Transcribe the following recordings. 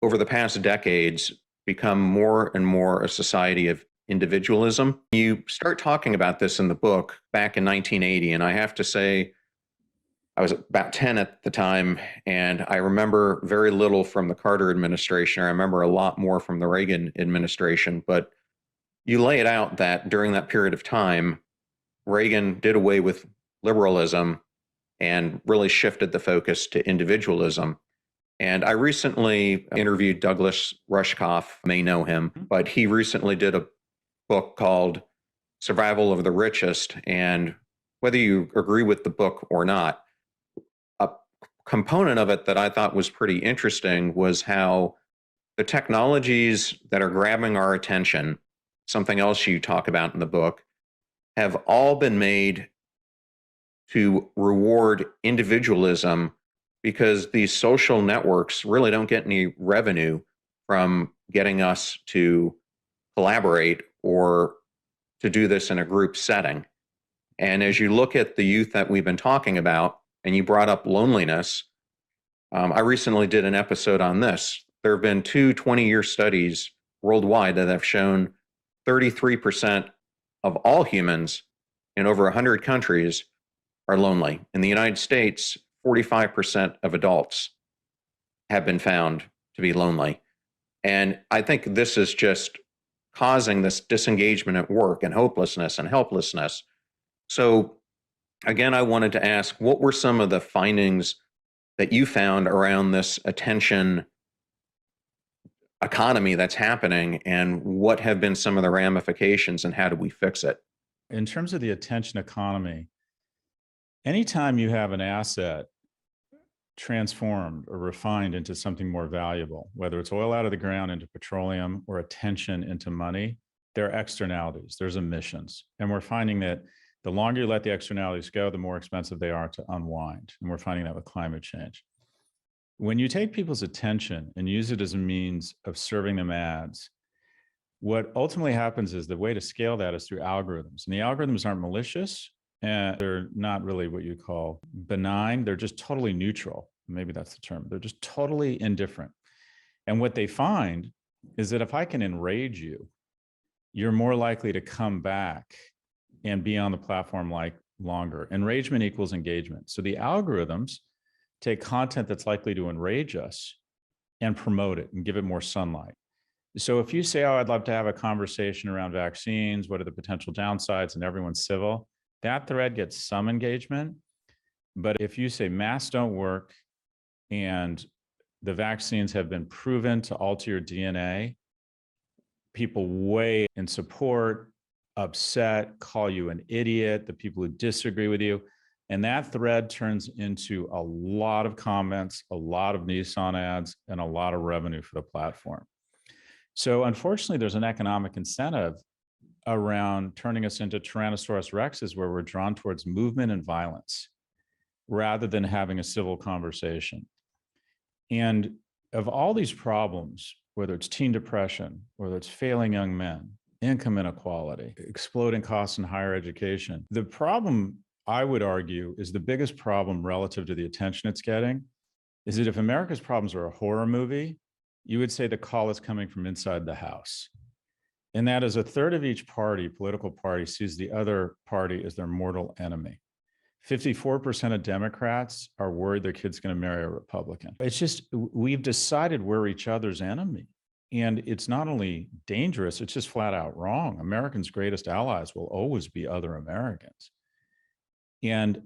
over the past decades, become more and more a society of individualism. You start talking about this in the book back in 1980, and I have to say, I was about 10 at the time, and I remember very little from the Carter administration. I remember a lot more from the Reagan administration, but you lay it out that during that period of time, Reagan did away with liberalism and really shifted the focus to individualism. And I recently interviewed Douglas Rushkoff, may know him, but he recently did a book called Survival of the Richest. And whether you agree with the book or not, a component of it that I thought was pretty interesting was how the technologies that are grabbing our attention, something else you talk about in the book, have all been made to reward individualism because these social networks really don't get any revenue from getting us to collaborate or to do this in a group setting. And as you look at the youth that we've been talking about, and you brought up loneliness, I recently did an episode on this. There have been two 20-year studies worldwide that have shown 33% of all humans in over 100 countries are lonely. In the United States, 45% of adults have been found to be lonely. And I think this is just causing this disengagement at work and hopelessness and helplessness. So again, I wanted to ask, what were some of the findings that you found around this attention economy that's happening, and what have been some of the ramifications, and how do we fix it? In terms of the attention economy, anytime you have an asset transformed or refined into something more valuable, whether it's oil out of the ground into petroleum or attention into money, there are externalities, there's emissions. And we're finding that the longer you let the externalities go, the more expensive they are to unwind. And we're finding that with climate change. When you take people's attention and use it as a means of serving them ads, what ultimately happens is the way to scale that is through algorithms. And the algorithms aren't malicious, and they're not really what you call benign. They're just totally neutral. Maybe that's the term. They're just totally indifferent. And what they find is that if I can enrage you, you're more likely to come back and be on the platform like longer. Enragement equals engagement. So the algorithms take content that's likely to enrage us and promote it and give it more sunlight. So if you say, oh, I'd love to have a conversation around vaccines, what are the potential downsides, and everyone's civil, that thread gets some engagement. But if you say masks don't work and the vaccines have been proven to alter your DNA, people weigh in support, upset, call you an idiot, the people who disagree with you. And that thread turns into a lot of comments, a lot of Nissan ads, and a lot of revenue for the platform. So unfortunately, there's an economic incentive around turning us into Tyrannosaurus Rexes, where we're drawn towards movement and violence rather than having a civil conversation. And of all these problems, whether it's teen depression, whether it's failing young men, income inequality, exploding costs in higher education, the problem, I would argue, is the biggest problem relative to the attention it's getting, is that if America's problems are a horror movie, you would say the call is coming from inside the house. And that is a third of each party, political party, sees the other party as their mortal enemy. 54% of Democrats are worried their kid's going to marry a Republican. It's just, we've decided we're each other's enemy. And it's not only dangerous, it's just flat out wrong. Americans' greatest allies will always be other Americans. And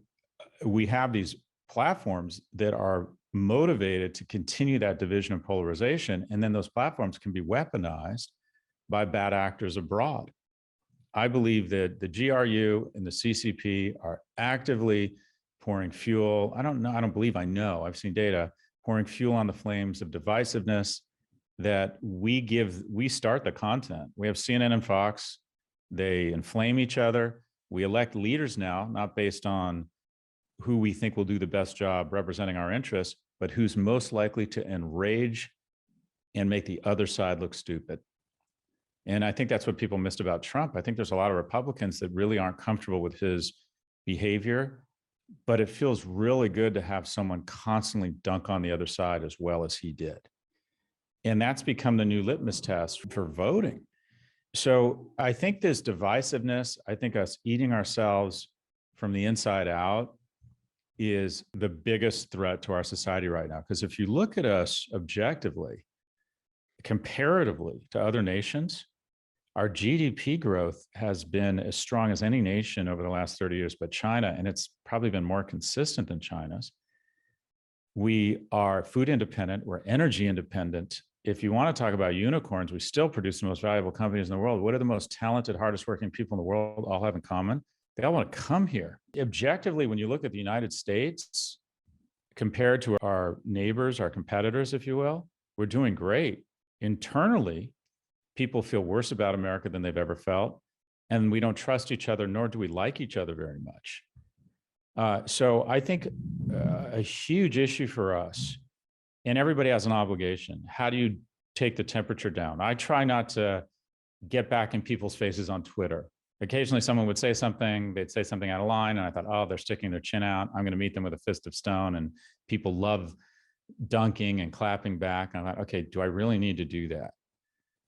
we have these platforms that are motivated to continue that division and polarization. And then those platforms can be weaponized by bad actors abroad. I believe that the GRU and the CCP are actively pouring fuel. I know, I've seen data, pouring fuel on the flames of divisiveness that we start the content. We have CNN and Fox, they inflame each other. We elect leaders now, not based on who we think will do the best job representing our interests, but who's most likely to enrage and make the other side look stupid. And I think that's what people missed about Trump. I think there's a lot of Republicans that really aren't comfortable with his behavior, but it feels really good to have someone constantly dunk on the other side as well as he did. And that's become the new litmus test for voting. So I think this divisiveness, I think us eating ourselves from the inside out is the biggest threat to our society right now. Because if you look at us objectively, comparatively to other nations, our GDP growth has been as strong as any nation over the last 30 years, but China, and it's probably been more consistent than China's. We are food independent, we're energy independent. If you want to talk about unicorns, we still produce the most valuable companies in the world. What do the most talented, hardest working people in the world all have in common? They all want to come here. Objectively, when you look at the United States compared to our neighbors, our competitors, if you will, we're doing great. Internally, people feel worse about America than they've ever felt. And we don't trust each other, nor do we like each other very much. So I think a huge issue for us, and everybody has an obligation. How do you take the temperature down? I try not to get back in people's faces on Twitter. Occasionally someone would say something, they'd say something out of line, and I thought, oh, they're sticking their chin out. I'm going to meet them with a fist of stone. And people love dunking and clapping back. And I thought, okay, do I really need to do that?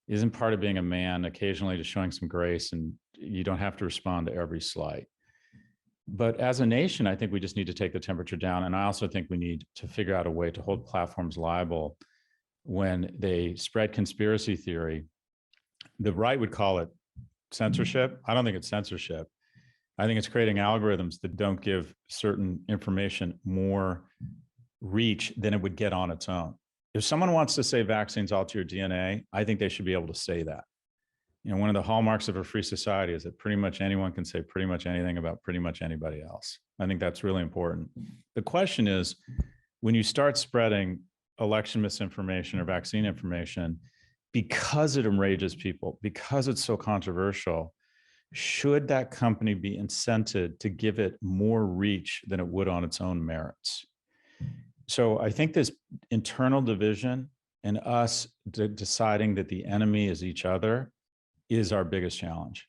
Isn't part of being a man occasionally just showing some grace, and you don't have to respond to every slight. But as a nation, I think we just need to take the temperature down. And I also think we need to figure out a way to hold platforms liable when they spread conspiracy theory. The right would call it censorship. I don't think it's censorship. I think it's creating algorithms that don't give certain information more reach than it would get on its own. If someone wants to say vaccines alter your DNA, I think they should be able to say that. You know, one of the hallmarks of a free society is that pretty much anyone can say pretty much anything about pretty much anybody else. I think that's really important. The question is, when you start spreading election misinformation or vaccine information, because it enrages people, because it's so controversial, should that company be incented to give it more reach than it would on its own merits? So I think this internal division and us deciding that the enemy is each other is our biggest challenge.